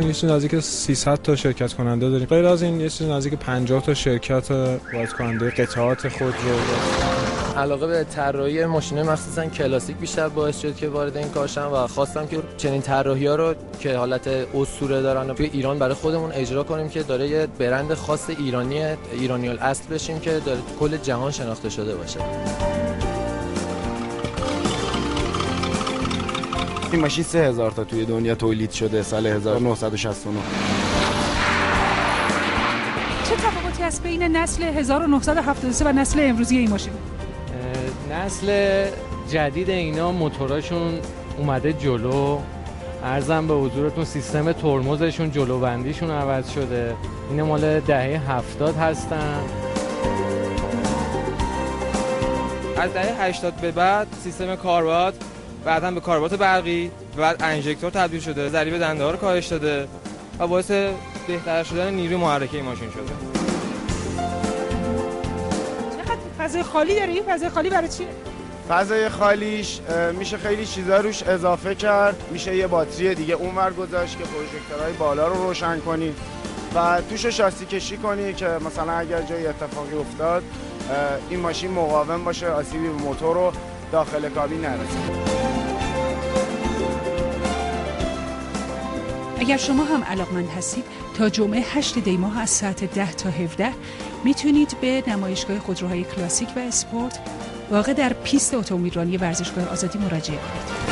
یه چیز نزدیک 300 تا شرکت کننده داریم. غیر از این یه چیز نزدیک 50 تا شرکت وارد کننده قطعات خودرو. علاقه به طراحی ماشین مخصوصا کلاسیک بیشتر باعث شد که وارد این کار شدم و خواستم که چنین طراحی‌ها رو که حالت اسطوره دارن توی ایران برای خودمون اجرا کنیم که داره یه برند خاص ایرانی الاصل بشیم که داره کل جهان شناخته شده باشه. این ماشین 3000 تا توی دنیا تولید شده سال 1969. چه تفاوتی هست بین نسل 1973 و نسل امروزی این ماشین؟ نسل جدید اینا موتوراشون اومده جلو، عرضم به حضورتون سیستم ترمزشون جلوبندیشون عوض شده. این مال دهه 70 هستن. از دهه 80 به بعد سیستم کاربات، بعداً به کاربات برقی، بعد انژکتور تبدیل شده، ضریب دنده‌ها رو کاهش داده و باعث بهتر شدن نیروی محرکه این ماشین شده. چقدر فضای خالی داره؟ این فضای خالی برای چیه؟ فضای خالیش میشه خیلی چیزا روش اضافه کرد، میشه یه باتری دیگه اونور گذاشت که پروژکتورهای بالا رو روشن کنی و توش شاسی کشی کنی که مثلا اگر جای اتفاقی افتاد این ماشین مقاوم باشه، آسیبی به موتور رو داخل کابین نرسه. اگر شما هم علاقمند هستید تا جمعه 8 دی ماه از ساعت 10 تا 17 میتونید به نمایشگاه خودروهای کلاسیک و اسپورت واقع در پیست اتومبیل رانی ورزشگاه آزادی مراجعه کنید.